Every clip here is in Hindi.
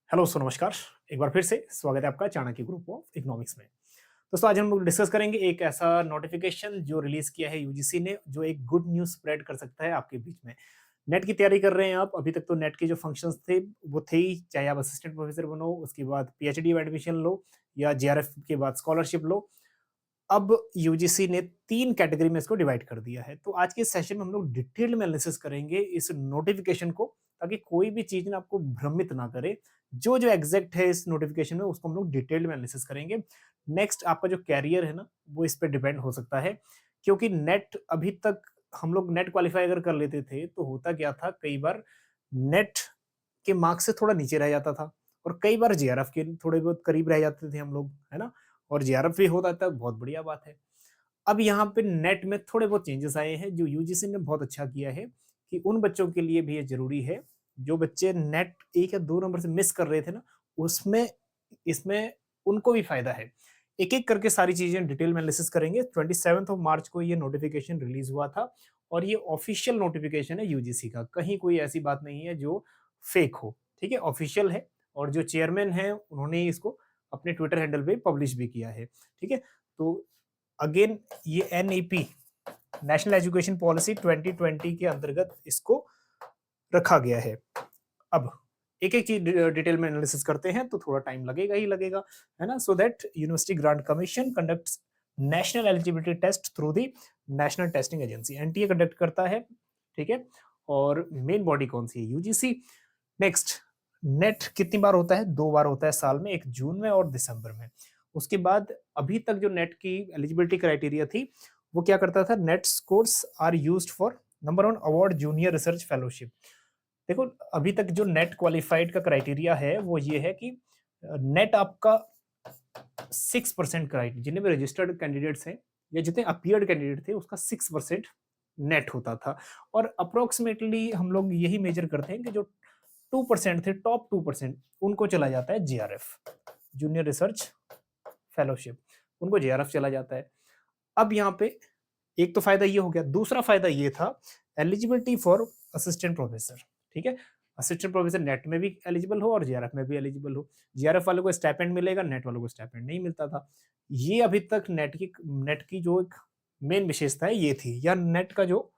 हेलो सो नमस्कार। एक बार फिर से स्वागत है आपका चाणक्य ग्रुप ऑफ इकोनॉमिक्स में। दोस्तों आज हम लोग डिस्कस करेंगे एक ऐसा नोटिफिकेशन जो रिलीज किया है यूजीसी ने, जो एक गुड न्यूज़ स्प्रेड कर सकता है आपके बीच में। नेट की तैयारी कर रहे हैं आप, अभी तक तो नेट के जो फंक्शंस थे वो थे ही, चाहे आप असिस्टेंट प्रोफेसर बनो, उसके बाद पीएचडी में एडमिशन लो या जेआरएफ के बाद स्कॉलरशिप लो। अब यूजीसी ने 3 कैटेगरी में इसको डिवाइड कर दिया है। तो आज के सेशन में हम लोग डिटेल में एनालिसिस करेंगे इस नोटिफिकेशन को, ताकि कोई भी चीज़ ना आपको भ्रमित ना करे। जो-जो एग्ज़ैक्ट है इस नोटिफिकेशन में उसको हम लोग डिटेल में एनालिसिस करेंगे। नेक्स्ट आपका जो करियर है ना, वो इस पे डिपेंड हो सकता है, क्योंकि नेट अभी तक हम लोग नेट क्वालीफाई अगर कर लेते थे, तो होता क्या था, कई बार नेट के मार्क्स से थोड़ा नीचे रह जाता था और कई बार जेआरएफ के थोड़े बहुत करीब रह जाते थे हम लोग, है ना? और जेआरएफ भी होता था, बहुत बढ़िया बात है। अब यहाँ पे नेट में थोड़े बहुत चेंजेस आए हैं, जो यूजीसी ने बहुत अच्छा किया है कि उन बच्चों के लिए भी ये ज़रूरी है, जो बच्चे नेट 1 या 2 नंबर से मिस कर रहे थे ना, उसमें इसमें उनको भी फ़ायदा है। एक-एक करके सारी चीज़ें डिटेल में एनालिसिस करेंगे। 27th ऑफ मार्च को ये नोटिफ़िकेशन रिलीज़ हुआ था और ये ऑफ़िशियल नोटिफ़िकेशन है यूजीसी का, कहीं कोई ऐसी बात नहीं है जो फ़ेक हो, ठीक है? ऑफ़िशियल है और जो चेयरमैन हैं, उन्होंने इसको अपने ट्विटर हैंडल पे पब्लिश भी किया है, ठीक है? तो अगेन ये एनईपी नेशनल एजुकेशन पॉलिसी 2020 के अंतर्गत इसको रखा गया है। अब एक-एक चीज़ डिटेल में एनालिसिस करते हैं तो थोड़ा टाइम लगेगा ही लगेगा, है ना? So that university grants commission conducts national eligibility test through the national testing agency, NTA conduct करता है, ठीक है? और मेन बॉडी कौन-सी है? यूजीसी। नेक्स्ट, नेट कितनी बार होता है? 2 बार होता है साल में, एक जून में और दिसंबर में। उसके बाद अभी तक जो नेट की एलिजिबिलिटी क्राइटेरिया थी, वो क्या करता था? NET scores are used for number 1 award junior research fellowship. देखो, अभी तक जो नेट क्वालिफाइड का क्राइटेरिया है, वो ये है कि नेट आपका 6% क्राइट जितने भी रजिस्टर्ड कैंडिडेट्स हैं या जितने अपीयर्ड कैंडिडेट थे, उसका 6% नेट होता था और अप्रोक्सिमेटली हम लोग यही मेजर करते हैं कि जो 2% थे, टॉप 2% उनको चला जाता है जेआरएफ, जूनियर रिसर्च फेलोशिप, उनको जेआरएफ चला जाता है। अब यहाँ पे एक तो फायदा ये हो गया, दूसरा फायदा ये था एलिजिबिलिटी फॉर असिस्टेंट प्रोफेसर, ठीक है? असिस्टेंट प्रोफेसर नेट में भी एलिजिबल हो और जेआरएफ में भी एलिजिबल हो। जेआरएफ वालों को स्टाइपेंड मिलेगा, नेट वालों को स्टाइपेंड नहीं मिलता था। ये अभी तक नेट की जो एक मेन विशेषता है ये थी, या नेट का जो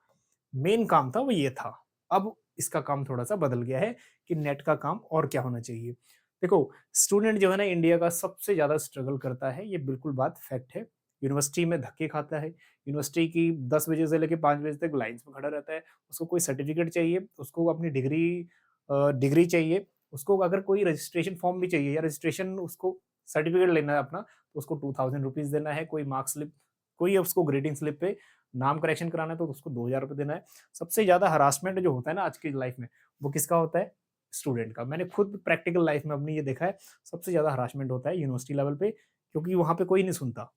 मेन काम था वो ये था। अब इसका काम थोड़ा-सा बदल गया है कि नेट का काम और क्या होना चाहिए। देखो, स्टूडेंट जो है ना इंडिया का सबसे ज़्यादा स्ट्रगल करता है, ये बिल्कुल बात फैक्ट है। यूनिवर्सिटी में धक्के खाता है, यूनिवर्सिटी की 10 बजे से लेके 5 बजे तक लाइन्स में खड़ा रहता है, उसको कोई सर्टिफ़िकेट चाहिए, उसको अपनी डिग्री चाहिए, उसको अगर कोई रजिस्ट्रेशन फॉर्म भी चाहिए या रजिस्ट्रेशन उसको सर्टिफ़िकेट लेना है अपना, तो उसको ₹2000 देना है, कोई मार्क स्लिप, कोई उसको ग्रेडिंग स्लिप पे नाम करेक्शन कराना है तो उसको ₹2000 देना है। सबसे ज़्यादा हरासमेंट जो होता है ना आज की लाइफ़ में, वो किसका होता है? स्टूडेंट का। मैंने खुद प्रैक्टिकल लाइफ़ में अपनी ये देखा है, सबसे ज़्यादा हरासमेंट होता है यूनिवर्सिटी लेवल पे, क्योंकि वहाँ पे कोई नहीं सुनता,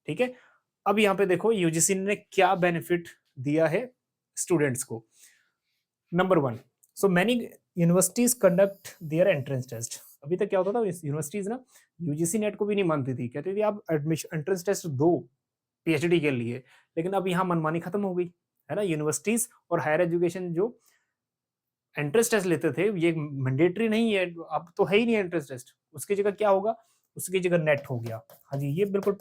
ठीक है? अब यहाँ पे देखो यूजीसी ने क्या बेनिफिट दिया है स्टूडेंट्स को। Number 1, so many universities conduct their entrance test. अभी तक क्या होता था, इस यूनिवर्सिटीज़ ना यूजीसी नेट को भी नहीं मानती थी। कहती थी आप एडमिशन एंट्रेंस टेस्ट दो पीएचडी के लिए, लेकिन अब यहाँ मनमानी खत्म हो गई, है ना? यूनिवर्सिटीज़ और हायर एजुकेशन जो एंट्रेंस टेस्ट लेते थे, ये मैंडेटरी नहीं है, अब तो है ही नहीं एंट्रेंस टेस्ट। उसकी जगह क्या होगा? उसकी जगह नेट हो गया। हाँ जी, ये बिल्कुल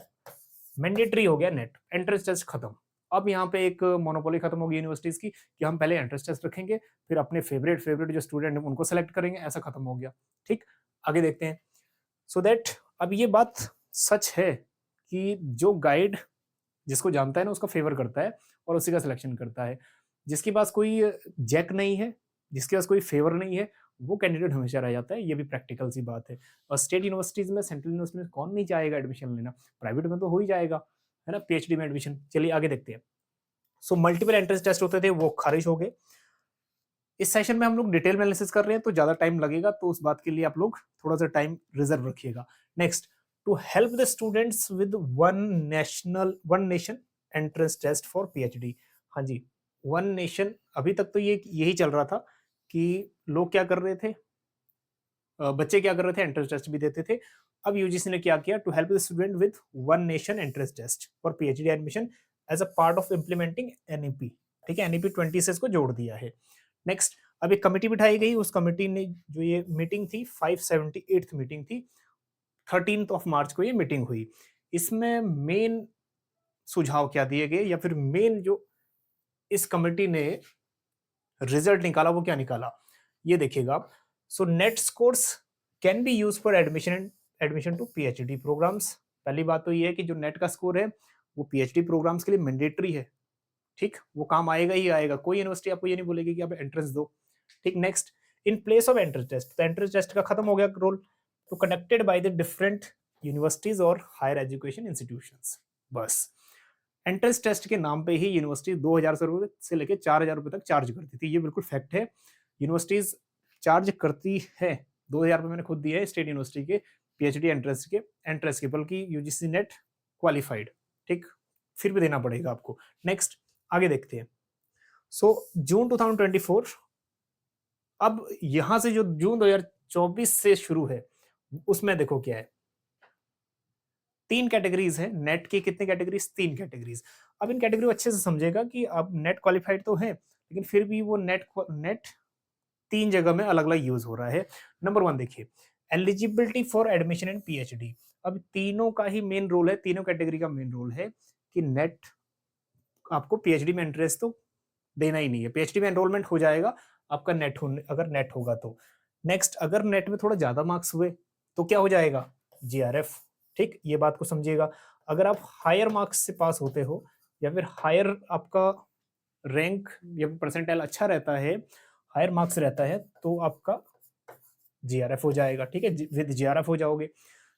मैंडेटरी हो गया नेट, एंट्रेंस टेस्ट खत्म। अब यहाँ पे एक मोनोपोली खत्म होगी यूनिवर्सिटीज़ की कि हम पहले एंट्रेंस टेस्ट रखेंगे, फिर अपने फेवरेट जो स्टूडेंट हैं उनको सेलेक्ट करेंगे, ऐसा खत्म हो गया। ठीक? आगे देखते हैं। सो दैट अब ये बात सच है कि जो गाइड जिसको जानता है ना उसका फेवर करता है और उसी का सिलेक्शन करता है। जिसके पास कोई जैक नहीं है, जिसके पास कोई फेवर नहीं है, वो कैंडिडेट हमेशा रह जाता है, ये भी प्रैक्टिकल सी बात है। और स्टेट यूनिवर्सिटीज़ में, सेंट्रल यूनिवर्सिटी में कौन नहीं चाहेगा एडमिशन लेना? प्राइवेट में तो हो ही जाएगा, है ना? पीएचडी में एडमिशन। चलिए आगे देखते हैं। सो मल्टीपल एंट्रेंस टेस्ट होते थे, वो खारिज हो गए। इस सेशन में हम लोग डिटेल में एनालिसिस कर रहे हैं तो ज़्यादा टाइम लगेगा, तो उस बात के लिए आप लोग थोड़ा-सा टाइम रिज़र्व रखिएगा। Next, to help the students with one nation entrance test for PhD. हाँ जी, वन नेशन अभी तक तो ये यही चल रहा था कि लोग क्या कर रहे थे, बच्चे क्या कर रहे थे, एंट्रेंस टेस्ट भी देते थे। अब यूजीसी ने क्या किया, to help the student with one nation entrance test for PhD admission as a part of implementing NEP. ठीक है, एनईपी 20 से इसको जोड़ दिया है। नेक्स्ट, अब एक कमिटी बिठाई गई, उस कमिटी ने जो ये मीटिंग थी 578th मीटिंग थी, 13th ऑफ मार्च को ये मीटिंग हुई। इसमें मेन सुझाव क्या दिए गए या फिर मेन जो इस कमिटी ने रिजल्ट निकाला वो क्या निकाला, ये देखिएगा आप। So NET scores can be use for admission to PhD programmes. पहली बात तो ये है कि जो नेट का स्कोर है वो पीएचडी प्रोग्राम्स के लिए मैंडेटरी है, ठीक, वो काम आएगा ही आएगा, कोई यूनिवर्सिटी आपको ये नहीं बोलेगी कि आप एंट्रेंस दो, ठीक। Next, in place of entrance test, तो एंट्रेंस टेस्ट का खत्म हो गया रोल, तो conducted by the different universities और हायर एजुकेशन इंस्टीट्यूशंस, बस। एंट्रेंस टेस्ट के नाम पे ही यूनिवर्सिटी 2000 से लेकर 4000 रुपए तक चार्ज करती थी, ये बिल्कुल फैक्ट है। यूनिवर्सिटीज चार्ज करती है, 2000 रुपए मैंने खुद दिए है स्टेट यूनिवर्सिटी के पीएचडी एंट्रेंस के, बल्कि यूजीसी नेट क्वालिफाइड, ठीक, फिर भी देना पड़ेगा आपको। नेक्स्ट, आगे देखते हैं। सो जून 2024, अब यहां से जो जून 2024 से शुरू है उसमें देखो क्या है, 3 कैटेगरीज है नेट की। कितनी कैटेगरीज? 3 कैटेगरीज। अब इन कैटेगरी को अच्छे से समझेगा कि अब नेट क्वालिफाइड तो है, लेकिन फिर भी वो नेट 3 जगह में अलग अलग यूज हो रहा है। नंबर 1 देखिए, eligibility for admission in PhD. अब तीनों का ही मेन रोल है, तीनों कैटेगरी का मेन रोल है कि नेट आपको पीएचडी में इंटरेस्ट तो देना ही नहीं है, पीएचडी में एनरोलमेंट हो जाएगा आपका अगर नेट होगा तो। नेक्स्ट, अगर नेट में थोड़ा ज्यादा मार्क्स हुए तो क्या हो जाएगा? जीआरएफ, ठीक, ये बात को समझिएगा। अगर आप हायर मार्क्स से पास होते हो या फिर हायर आपका रैंक या परसेंटाइल अच्छा रहता है, हायर मार्क्स रहता है, तो आपका जीआरएफ हो जाएगा, ठीक है, विद जीआरएफ हो जाओगे।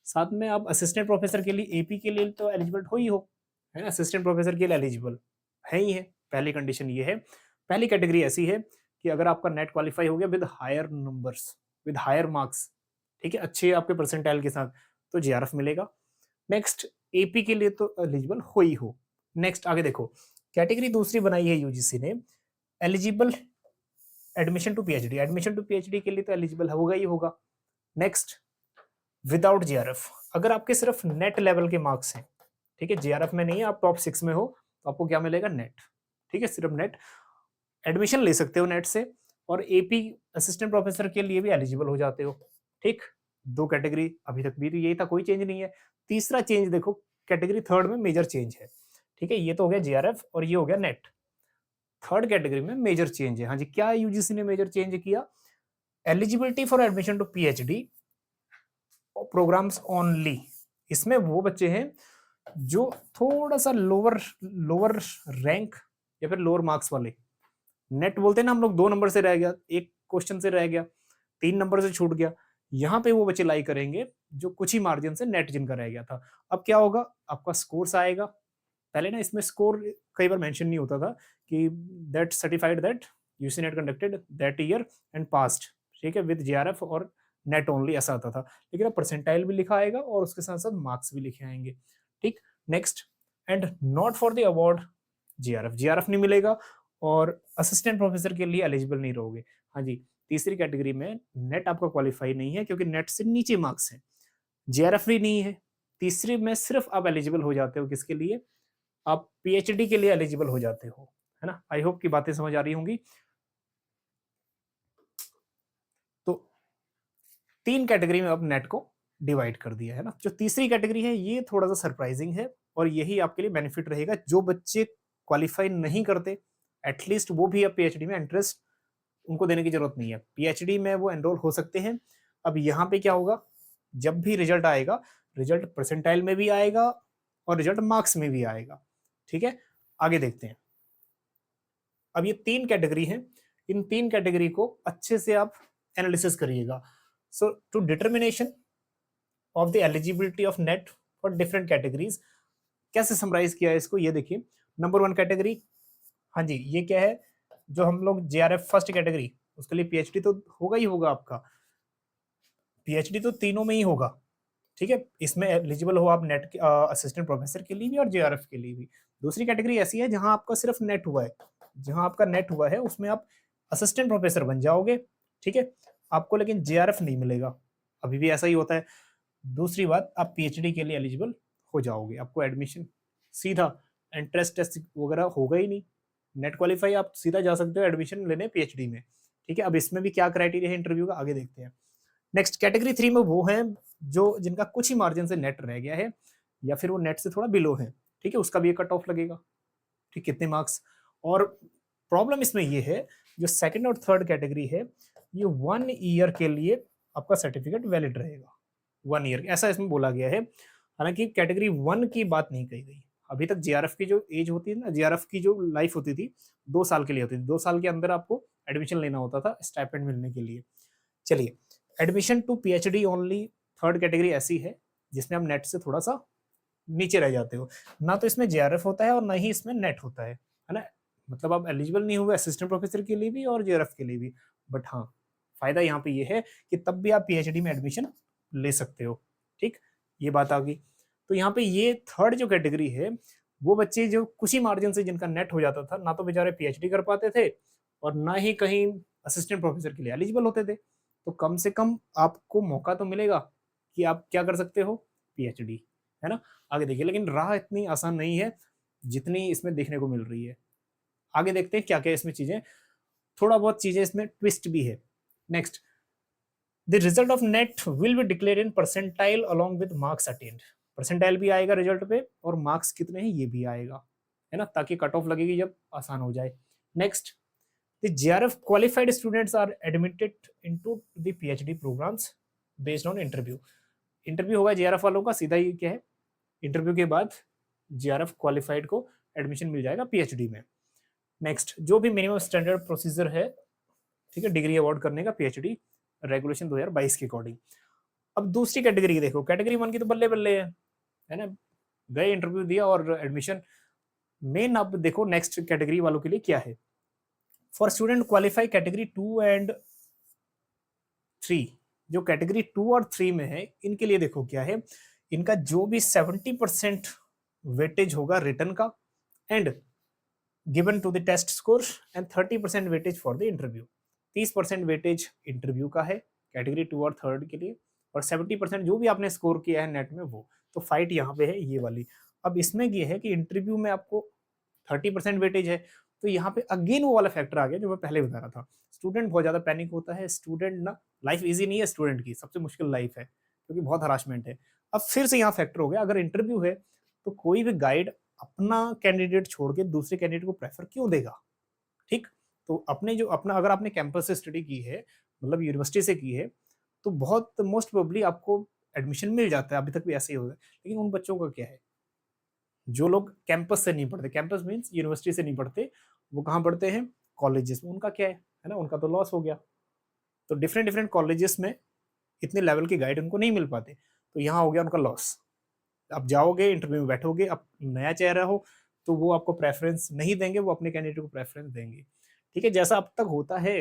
साथ में आप असिस्टेंट प्रोफेसर के लिए, एपी के लिए तो एलिजिबल हो ही हो, है ना, असिस्टेंट प्रोफेसर के लिए एलिजिबल है ही है। पहली कंडीशन ये है, पहली कैटेगरी ऐसी है कि अगर आपका नेट क्वालिफाई हो गया with higher numbers, with higher marks, ठीक है, अच्छे आपके परसेंटाइल के साथ, तो जीआरएफ मिलेगा। नेक्स्ट, एपी के लिए तो एलिजिबल हो ही हो। नेक्स्ट, आगे देखो, कैटेगरी दूसरी बनाई है यूजीसी ने, eligible admission to PhD. Admission to PhD के लिए तो एलिजिबल होगा ही होगा। नेक्स्ट, विदाउट जीआरएफ, अगर आपके सिर्फ नेट लेवल के मार्क्स हैं, ठीक है, जीआरएफ में नहीं है, आप टॉप 6 में हो, तो आपको क्या मिलेगा? नेट, ठीक है, सिर्फ नेट, एडमिशन ले सकते हो नेट से, और एपी असिस्टेंट प्रोफेसर के लिए भी एलिजिबल हो जाते हो, ठीक। 2 कैटेगरी, अभी तक भी तो यही था, कोई चेंज नहीं है। तीसरा चेंज देखो, कैटेगरी थर्ड में मेजर चेंज है, ठीक है, ये तो हो गया जीआरएफ और ये हो गया नेट। थर्ड कैटेगरी में मेजर चेंज है, हाँ जी, क्या यूजीसी ने मेजर चेंज किया? Eligibility for admission to PhD programmes only. इसमें वो बच्चे हैं जो थोड़ा सा लोअर लोअर रैंक या फिर लोअर मार्क्स वाले, नेट बोलते हैं ना हम लोग, 2 नंबर से रह गया, एक क्वेश्चन से रह गया, 3 नंबर से छूट गया, यहाँ पे वो बच्चे लाई करेंगे जो कुछ ही मार्जिन से नेट जिनका रह गया था। अब क्या होगा? आपका स्कोर्स आएगा। पहले ना इसमें स्कोर कई बार मेंशन नहीं होता था कि that certified that UC net conducted that year and past, ठीक है, विद जीआरएफ और नेट ओनली, ऐसा आता था। लेकिन अब परसेंटाइल भी लिखा आएगा और उसके साथ साथ मार्क्स भी लिखे आएंगे, ठीक। Next, and not for the award GRF, GRF नहीं मिलेगा और असिस्टेंट प्रोफेसर के लिए एलिजिबल नहीं रहोगे। हाँ जी, तीसरी कैटेगरी में नेट आपका क्वालिफाई नहीं है क्योंकि नेट से नीचे मार्क्स हैं, जीआरएफ भी नहीं है। तीसरी में सिर्फ आप एलिजिबल हो जाते हो किसके लिए? आप पीएचडी के लिए एलिजिबल हो जाते हो, है ना। आई होप की बातें समझ आ रही होंगी। तो 3 कैटेगरी में अब नेट को डिवाइड कर दिया है ना। जो तीसरी कैटेगरी है ये थोड़ा सा सरप्राइजिंग है और यही आपके लिए बेनिफिट रहेगा। जो बच्चे क्वालिफाई नहीं करते, एटलीस्ट वो भी अब पीएचडी में इंटरेस्ट उनको देने की जरूरत नहीं है, पीएचडी में वो एनरोल हो सकते हैं। अब यहाँ पे क्या होगा? जब भी रिजल्ट आएगा, रिजल्ट परसेंटाइल में भी आएगा और रिजल्ट मार्क्स में भी आएगा, ठीक है। आगे देखते हैं। अब ये 3 कैटेगरी हैं, इन 3 कैटेगरी को अच्छे से आप एनालिसिस करिएगा। So to determination of the eligibility of NET for different categories, कैसे समराइज किया है इसको, ये देखिए। नंबर 1 कैटेगरी, हाँ जी, ये क्या है? जो हम लोग जेआरएफ फर्स्ट कैटेगरी, उसके लिए पीएचडी तो होगा ही होगा आपका, पीएचडी तो तीनों में ही होगा, ठीक है। इसमें एलिजिबल हो आप नेट असिस्टेंट प्रोफेसर के लिए भी और जेआरएफ के लिए भी। दूसरी कैटेगरी ऐसी है जहां आपका सिर्फ नेट हुआ है, जहां आपका नेट हुआ है उसमें आप असिस्टेंट प्रोफेसर बन जाओगे, ठीक है, आपको लेकिन जेआरएफ नहीं मिलेगा, अभी भी ऐसा ही होता है। दूसरी बात, आप पीएचडी के लिए एलिजिबल हो जाओगे, आपको एडमिशन सीधा, एंट्रेंस टेस्ट वगैरह होगा ही नहीं, नेट क्वालिफाई, आप सीधा जा सकते हो एडमिशन लेने पीएचडी में, ठीक है, अब इसमें भी क्या क्राइटेरिया है इंटरव्यू का, आगे देखते हैं। नेक्स्ट कैटेगरी 3 में वो हैं जो जिनका कुछ ही मार्जिन से नेट रह गया है या फिर वो नेट से थोड़ा बिलो है, ठीक है, उसका भी एक कट ऑफ लगेगा, ठीक, कितने मार्क्स। और प्रॉब्लम इसमें ये है, जो सेकंड और थर्ड कैटेगरी है, ये 1 ईयर के लिए आपका सर्टिफिकेट वैलिड रहेगा, 1 ईयर ऐसा इसमें बोला गया है। हालांकि कैटेगरी 1 की बात नहीं कही गई। अभी तक जेआरएफ की जो एज होती है ना, जेआरएफ की जो लाइफ होती थी 2 साल के लिए होती थी, 2 साल के अंदर आपको एडमिशन लेना होता था स्टाइपेंड मिलने के लिए। चलिए, admission to PhD only third category ऐसी है जिसमें आप नेट से थोड़ा सा नीचे रह जाते हो, ना तो इसमें जेआरएफ होता है और ना ही इसमें नेट होता है ना, मतलब आप एलिजिबल नहीं हुए असिस्टेंट प्रोफेसर के लिए भी और जेआरएफ के लिए भी। बट हाँ, फायदा यहाँ पे ये है कि तब भी आप पीएचडी में एडमिशन ले सकते हो, ठीक, ये बात आ गई। तो यहाँ पे ये थर्ड जो कैटेगरी है, वो बच्चे जो कुछ ही मार्जिन से जिनका नेट हो जाता था, ना तो बेचारे पीएचडी कर पाते थे और ना ही कहीं असिस्टेंट प्रोफेसर के लिए एलिजिबल होते थे। तो कम से कम आपको मौका तो मिलेगा कि आप क्या कर सकते हो, पीएचडी, है ना। आगे देखिए, लेकिन राह इतनी आसान नहीं है जितनी इसमें देखने को मिल रही है। आगे देखते हैं क्या क्या इसमें चीजें, थोड़ा बहुत चीजें इसमें ट्विस्ट भी है। Next, the result of net will be declare in percentile along with marks attend. Percentile भी आएगा रिजल्ट पे और मार्क्स कितने हैं ये भी आएगा, है ना, ताकि कट ऑफ लगेगी जब आसान हो जाए। Next, the JRF qualified students are admitted into the PhD programs based on interview। Interview होगा जेआरएफ वालों का, सीधा ही क्या है, इंटरव्यू के बाद जेआरएफ क्वालिफाइड को एडमिशन मिल जाएगा पीएचडी में। नेक्स्ट, जो भी मिनिमम स्टैंडर्ड प्रोसीजर है, ठीक है, डिग्री अवार्ड करने का पीएचडी रेगुलेशन 2022 के अकॉर्डिंग। अब दूसरी कैटेगरी देखो, कैटेगरी 1 की तो बल्ले बल्ले है ना, गए इंटरव्यू दिया और एडमिशन। मेन अब देखो नेक्स्ट कैटेगरी वालों के लिए क्या है। For student qualify category 2 and 3, जो कैटेगरी 2 और 3 में है, इनके लिए देखो क्या है, इनका जो भी 70% वेटेज होगा रिटर्न का and given to the test score and 30% weightage for the interview. 30% weightage interview का है कैटेगरी 2 और 3 के लिए, और 70% जो भी आपने स्कोर किया है नेट में वो। तो फाइट यहाँ पे है ये वाली। अब इसमें ये है कि इंटरव्यू में आपको 30% वेटेज है, तो यहाँ पे अगेन वो वाला फैक्टर आ गया जो मैं पहले बता रहा था। स्टूडेंट बहुत ज्यादा पैनिक होता है, स्टूडेंट ना, लाइफ इजी नहीं है स्टूडेंट की, सबसे मुश्किल लाइफ है क्योंकि बहुत हरासमेंट है। अब फिर से यहाँ फैक्टर हो गया, अगर इंटरव्यू है तो कोई भी गाइड अपना कैंडिडेट छोड़ के दूसरे कैंडिडेट को प्रेफर क्यों देगा, ठीक। तो अपने जो अपना, अगर आपने कैंपस से स्टडी की है, मतलब यूनिवर्सिटी से की है, तो बहुत मोस्ट प्रोबेबली आपको एडमिशन मिल जाता है, अभी तक भी ऐसे ही होगा। लेकिन उन बच्चों का क्या है जो लोग कैंपस से नहीं पढ़ते, कैंपस मीन्स यूनिवर्सिटी से नहीं पढ़ते, वो कहाँ पढ़ते हैं, कॉलेजेस में, उनका क्या है ना, उनका तो लॉस हो गया। तो डिफरेंट डिफरेंट कॉलेजेस में इतने लेवल की गाइड उनको नहीं मिल पाते, तो यहाँ हो गया उनका लॉस। आप जाओगे इंटरव्यू में बैठोगे, अब नया चेहरा हो तो वो आपको प्रेफरेंस नहीं देंगे, वो अपने कैंडिडेट को प्रेफरेंस देंगे, ठीक है, जैसा अब तक होता है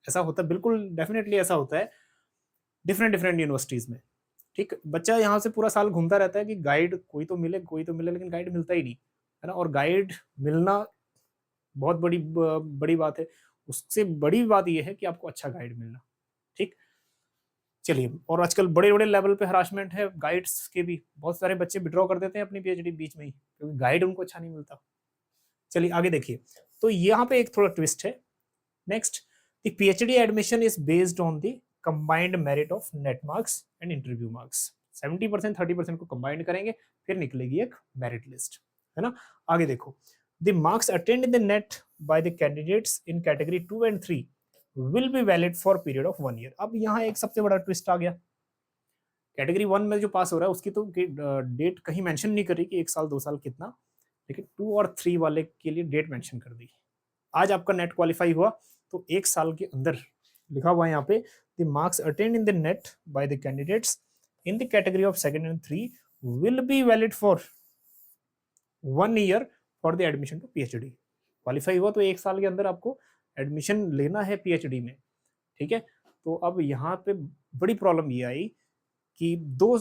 ऐसा होता है, बिल्कुल डेफिनेटली ऐसा होता है डिफरेंट डिफरेंट यूनिवर्सिटीज में, ठीक। बच्चा यहाँ से पूरा साल घूमता रहता है कि गाइड कोई तो मिले कोई तो मिले, लेकिन गाइड मिलता ही नहीं, है ना। और गाइड मिलना बहुत बड़ी बड़ी बात है, उससे बड़ी बात यह है कि आपको अच्छा गाइड मिलना, ठीक। चलिए, और आजकल बड़े बड़े लेवल पे हरासमेंट है गाइड्स के भी, बहुत सारे बच्चे विड्रॉ कर देते हैं अपनी पीएचडी बीच में ही क्योंकि गाइड उनको अच्छा नहीं मिलता। चलिए आगे देखिए, तो यहाँ पे एक थोड़ा ट्विस्ट है। Next, the PhD admission is based on the combined merit of net marks and interview marks. 70% 30% को कंबाइंड करेंगे, फिर निकलेगी एक मेरिट लिस्ट, है ना। आगे देखो, the marks attained in the NET by the candidates in category 2 and 3 will be valid for period of 1 year. अब यहाँ एक सबसे बड़ा ट्विस्ट आ गया, कैटेगरी 1 में जो पास हो रहा है उसकी तो डेट कहीं मेंशन नहीं करी कि 1 साल 2 साल कितना, लेकिन 2 और 3 वाले के लिए डेट मेंशन कर दी। आज आपका नेट क्वालिफाई हुआ तो 1 साल के अंदर लिखा हुआ है यहाँ पे, the marks attained in the NET by the candidates in the category of 2nd and 3 will be valid for 1 year for the admission to PhD. Qualify हुआ तो 1 साल के अंदर आपको एडमिशन लेना है पीएचडी में, ठीक है। तो अब यहाँ पे बड़ी प्रॉब्लम ये आई कि 2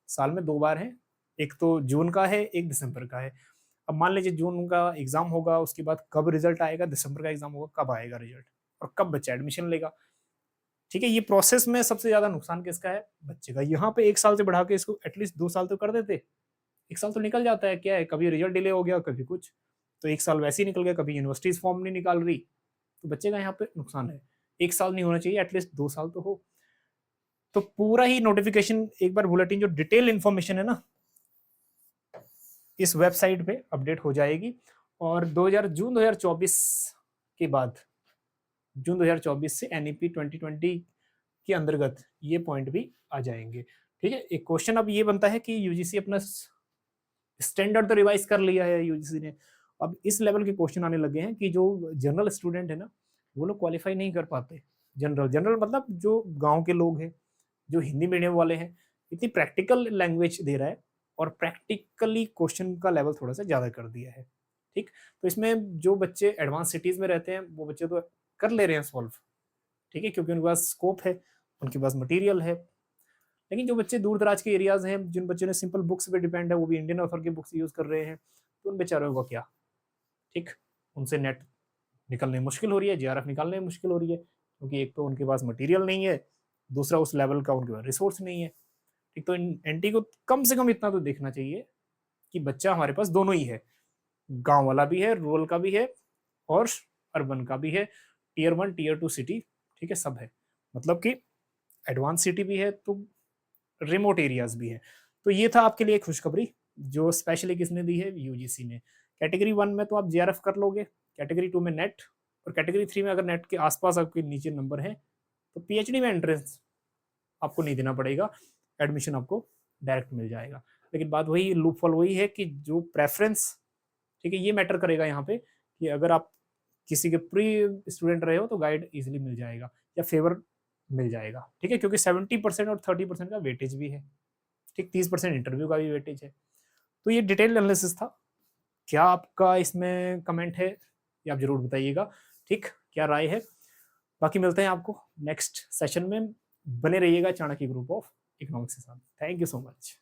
साल में 2 बार है, एक तो जून का है एक दिसंबर का है। अब मान लीजिए जून का एग्जाम होगा, उसके बाद कब रिजल्ट आएगा, दिसंबर का एग्जाम होगा, कब आएगा रिजल्ट और कब बच्चा एडमिशन लेगा, ठीक है। ये प्रोसेस में सबसे ज्यादा नुकसान किसका है, बच्चे का। यहाँ पे 1 साल से बढ़ा के इसको एटलीस्ट 2 साल तो कर देते, 1 साल तो निकल जाता है, क्या है, कभी रिजल्ट डिले हो गया कभी कुछ, तो 1 साल वैसे ही निकल गया, कभी यूनिवर्सिटीज फॉर्म नहीं निकाल रही, तो बच्चे का यहाँ पे नुकसान है। 1 साल नहीं होना चाहिए, एटलीस्ट 2 साल तो हो। तो पूरा ही नोटिफिकेशन एक बार बुलेटिन जो डिटेल इन्फॉर्मेशन है ना, इस वेबसाइट पे अपडेट हो जाएगी। और जून 2024 के बाद, जून 2024 से एनईपी 2020 के अंतर्गत ये पॉइंट भी आ जाएंगे। ठीक है, एक क्वेश्चन अब ये बनता है कि यूजीसी अपना स्टैंडर्ड तो रिवाइज कर लिया है यूजीसी ने, अब इस लेवल के क्वेश्चन आने लगे हैं कि जो जनरल स्टूडेंट है ना, वो लोग क्वालिफाई नहीं कर पाते। जनरल जनरल मतलब जो गांव के लोग हैं, जो हिंदी मीडियम वाले हैं, इतनी प्रैक्टिकल लैंग्वेज दे रहा है और प्रैक्टिकली क्वेश्चन का लेवल थोड़ा सा ज़्यादा कर दिया है। ठीक, तो इसमें जो बच्चे एडवांस सिटीज़ में रहते हैं वो बच्चे तो कर ले रहे हैं सॉल्व, ठीक है, क्योंकि उनके पास स्कोप है, उनके पास मटेरियल है। लेकिन जो बच्चे दूर दराज के एरियाज हैं, जिन बच्चों ने सिंपल बुक्स पे डिपेंड है, वो भी इंडियन ऑथर की बुक्स यूज़ कर रहे हैं, तो उन बेचारों का क्या। ठीक, उनसे नेट निकलने मुश्किल हो रही है, जेआरएफ निकालने में मुश्किल हो रही है, क्योंकि एक तो उनके पास मटेरियल नहीं है, दूसरा उस लेवल का उनके पास रिसोर्स नहीं है। ठीक, तो एनटी को कम से कम इतना तो देखना चाहिए कि बच्चा हमारे पास दोनों ही है, गांव वाला भी है, रूरल का भी है, और अर्बन का भी है, टीयर 1 टीयर 2 सिटी, ठीक है, सब है। मतलब कि एडवांस सिटी भी है तो रिमोट एरियाज भी है। तो ये था आपके लिए खुशखबरी जो स्पेशली किसने दी है, यूजीसी ने। कैटेगरी 1 में तो आप जेआरएफ कर लोगे, कैटेगरी 2 में नेट, और कैटेगरी 3 में अगर नेट के आसपास आपके नीचे नंबर है तो पीएचडी में एंट्रेंस आपको नहीं देना पड़ेगा, एडमिशन आपको डायरेक्ट मिल जाएगा। लेकिन बात वही, लूपहोल वही है कि जो प्रेफरेंस, ठीक है, ये मैटर करेगा यहाँ पे कि अगर आप किसी के प्री स्टूडेंट रहे हो तो गाइड इजीली मिल जाएगा या फेवर मिल जाएगा। ठीक है, क्योंकि 70% और 30% का वेटेज भी है। ठीक, 30% इंटरव्यू का भी वेटेज है। तो ये डिटेल एनालिसिस था। क्या आपका इसमें कमेंट है, ये आप जरूर बताइएगा। ठीक, क्या राय है। बाकी मिलते हैं आपको नेक्स्ट सेशन में। बने रहिएगा चाणक्य ग्रुप ऑफ इकोनॉमिक्स के साथ। Thank you so much.